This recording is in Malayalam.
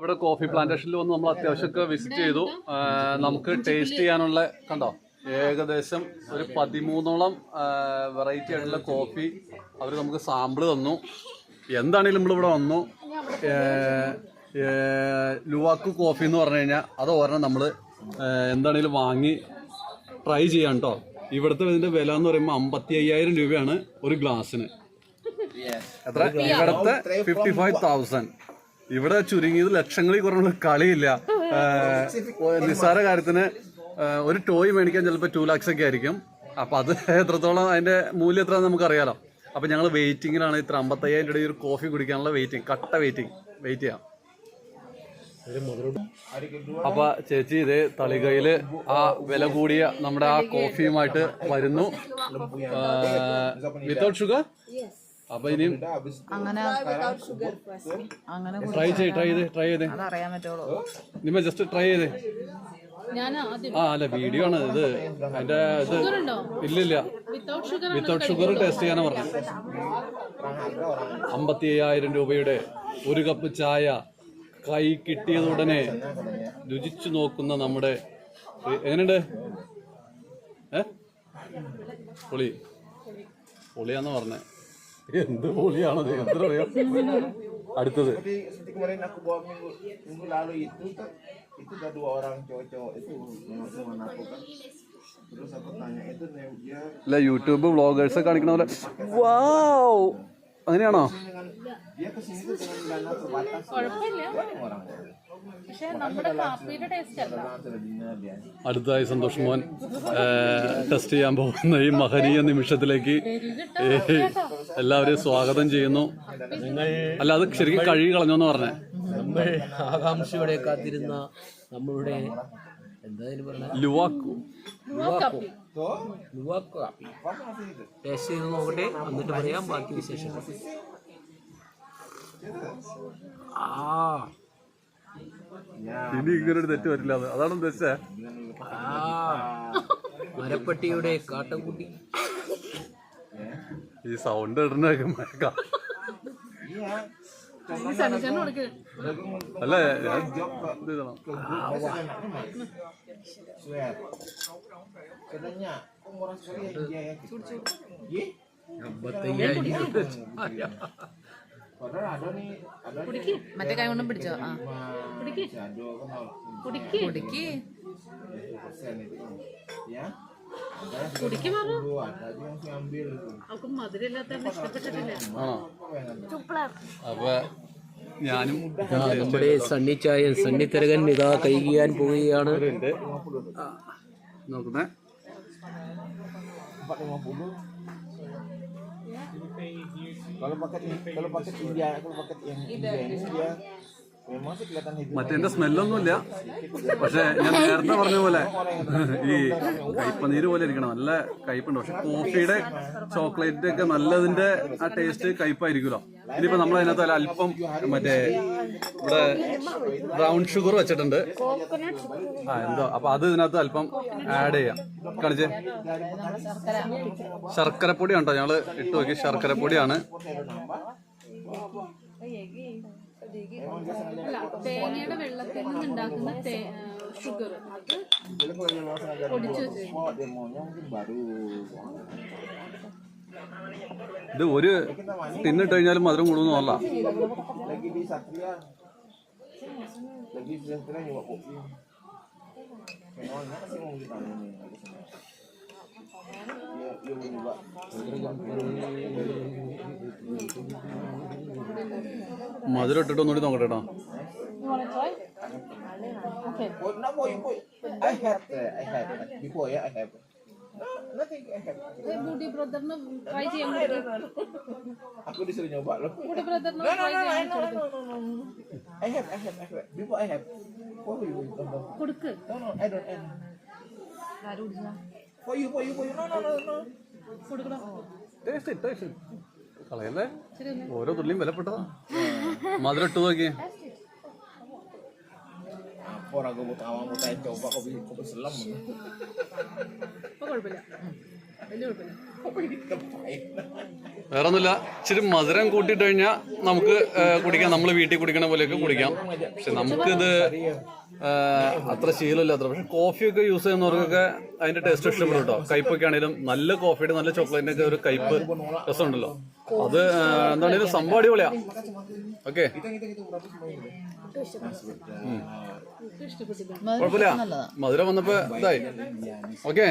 ഇവിടെ കോഫി പ്ലാന്റേഷനിൽ വന്ന് നമ്മൾ അത്യാവശ്യമൊക്കെ വിസിറ്റ് ചെയ്തു. നമുക്ക് ടേസ്റ്റ് ചെയ്യാനുള്ള കണ്ടോ ഏകദേശം ഒരു 13ഓളം വെറൈറ്റി ആയിട്ടുള്ള കോഫി അവർ നമുക്ക് സാമ്പിൾ തന്നു. എന്താണെങ്കിലും നമ്മളിവിടെ വന്നു. ലുവാക്കു കോഫി എന്ന് പറഞ്ഞു കഴിഞ്ഞാൽ അത് ഒരെണ്ണം നമ്മൾ എന്താണെങ്കിലും വാങ്ങി ട്രൈ ചെയ്യാം കേട്ടോ. ഇവിടുത്തെ ഇതിന്റെ വില എന്ന് പറയുമ്പോൾ 55,000 രൂപയാണ് ഒരു ഗ്ലാസ്സിന്. എത്ര? ഇവിടുത്തെ 55,000. ഇവിടെ ചുരുങ്ങിയത് ലക്ഷങ്ങളിൽ കുറഞ്ഞ കളിയില്ല. നിസ്സാര കാര്യത്തിന് ഒരു ടോയ് മേടിക്കാൻ ചിലപ്പോൾ 2 lakhs ഒക്കെ ആയിരിക്കും. അപ്പൊ അത് എത്രത്തോളം അതിന്റെ മൂല്യം എത്ര നമുക്കറിയാലോ. അപ്പൊ ഞങ്ങൾ വെയിറ്റിങ്ങിലാണ്. ഇത്ര 55,000 രൂപയുടെ ഒരു കോഫി കുടിക്കാനുള്ള വെയിറ്റിംഗ്, കട്ട വെയിറ്റ് ചെയ്യാം. അപ്പൊ ചേച്ചി ഇതേ തളികയില് ആ വില കൂടിയ നമ്മുടെ ആ കോഫിയുമായിട്ട് വരുന്നു. Without sugar. അപ്പൊ ഇനിയും ട്രൈ ചെയ്തേ നിമ്മ ജസ്റ്റ് ട്രൈ ചെയ്തേ. അല്ല വീഡിയോ ആണ് ഇത്. അതിന്റെ ഇത് ഇല്ലില്ല, വിത്തൗട്ട് ഷുഗർ ടേസ്റ്റ് ചെയ്യാനാ പറഞ്ഞത്. 55,000 രൂപയുടെ ഒരു കപ്പ് ചായ കൈ കിട്ടിയതുടനെ രുചിച്ചു നോക്കുന്ന നമ്മുടെ എങ്ങനെയുണ്ട്? പൊളിയാന്ന് പറഞ്ഞേ. എന്ത് പൊളിയാണത്, എത്ര അറിയാം. അടുത്തത് അല്ല യൂട്യൂബ് വ്ളോഗേഴ്സ് കാണിക്കണ പോലെ. വാവ്, അങ്ങനെയാണോ? അടുത്തതായി സന്തോഷ് മോൻ ടെസ്റ്റ് ചെയ്യാൻ പോകുന്ന ഈ മഹനീയ നിമിഷത്തിലേക്ക് എല്ലാവരെയും സ്വാഗതം ചെയ്യുന്നു. അല്ല അത് ശരിക്കും കഴുകി കളഞ്ഞോന്ന് പറഞ്ഞേ. നമ്മൾ ആകാംക്ഷയോടെ കാത്തിരുന്ന നമ്മളുടെ ലുവാക്കു ടേസ്റ്റ് ചെയ്ത് നോക്കട്ടെ, എന്നിട്ട് പറയാം ബാക്കി വിശേഷം. ഇനി ഇങ്ങനൊരു തെറ്റ് പറ്റില്ല, അതാണ് ഉദ്ദേശിച്ചേ. മരപ്പട്ടിയുടെ കാട്ടക്കുട്ടി. ഈ സൗണ്ട് ഇടുന്നൊക്കെ മയക്കാം. അല്ല ഞാൻ ഇത് ചെയ്യണം. മറ്റേ കൈ കൊണ്ടും പിടിച്ചോ. അപ്പൊ ഞാനും നമ്മുടെ സണ്ണി ചായൻ സണ്ണി തരകൻ ഇതാ കൈകിയാൻ പോവുകയാണ്. നോക്കുന്നേ. മറ്റേ സ്മെല്ലൊന്നുമില്ല. പക്ഷെ ഞാൻ നേരത്തെ പറഞ്ഞ പോലെ ഈ കയ്പനീര് പോലെ ഇരിക്കണം, നല്ല കയ്പുണ്ട്. പക്ഷെ കോഫിയുടെ ചോക്ലേറ്റ് ഒക്കെ നല്ലതിന്റെ ആ ടേസ്റ്റ് കയ്പായിരിക്കുമല്ലോ. ഇനിയിപ്പോ നമ്മൾ അതിനകത്ത് അല്പം മറ്റേ ഇവിടെ ബ്രൗൺ ഷുഗർ വെച്ചിട്ടുണ്ട്. എന്തോ അപ്പൊ അത് ഇതിനകത്ത് അല്പം ആഡ് ചെയ്യാം. കാണിച്ചേ, ശർക്കരപ്പൊടി ഉണ്ടോ? ഞങ്ങള് ഇട്ട് നോക്കി, ശർക്കരപ്പൊടിയാണ്. തേങ്ങയുടെ വെള്ളത്തിൽ നിന്നുണ്ടാക്കുന്ന ഷുഗർ അത് പൊടിച്ചു. ഇത് ഒരു തിന്നിട്ട് കഴിഞ്ഞാലും മധുരം കൂടുന്നല്ല. മധുരം ഇട്ടിട്ട് ഒന്നുകൂടി നോക്കട്ടെ കേട്ടോ. Aku disuruh nyoba loh. Udah brother no. I have. Before I have. For you. കൊടുക്ക്. No, I don't end. ആരും ഇല്ല. For you. No. കൊടുക്കടാ. ടേസ്റ്റ് കളയല്ലേ, ഓരോ തുള്ളിയും വിലപ്പെട്ടതാ. മധുരം ഇട്ട് നോക്കിയേ. Orang gue butuh awal mau coba kopi selam. കുഴപ്പമില്ല, വലിയ കുഴപ്പമില്ല. വേറെ ഒന്നുമില്ല, ഇച്ചിരി മധുരം കൂട്ടിയിട്ട് കഴിഞ്ഞാൽ നമുക്ക് കുടിക്കാം, നമ്മൾ വീട്ടിൽ കുടിക്കണ പോലെയൊക്കെ കുടിക്കാം. പക്ഷെ നമുക്കിത് അത്ര ശീലമില്ല അത്ര. പക്ഷെ കോഫിയൊക്കെ യൂസ് ചെയ്യുന്നവർക്കൊക്കെ അതിന്റെ ടേസ്റ്റ് ഇഷ്ടപ്പെടും കേട്ടോ. കയ്പൊക്കെ ആണെങ്കിലും നല്ല കോഫിയുടെ നല്ല ചോക്ലേറ്റിന്റെ ഒക്കെ ഒരു കയ്പ് രസമുണ്ടല്ലോ, അത് എന്താണെങ്കിലും സംഭവം അടിപൊളിയാ. ഓക്കെ, കുഴപ്പമില്ല, മധുരം വന്നപ്പോ ഇതായി. ഓക്കെ.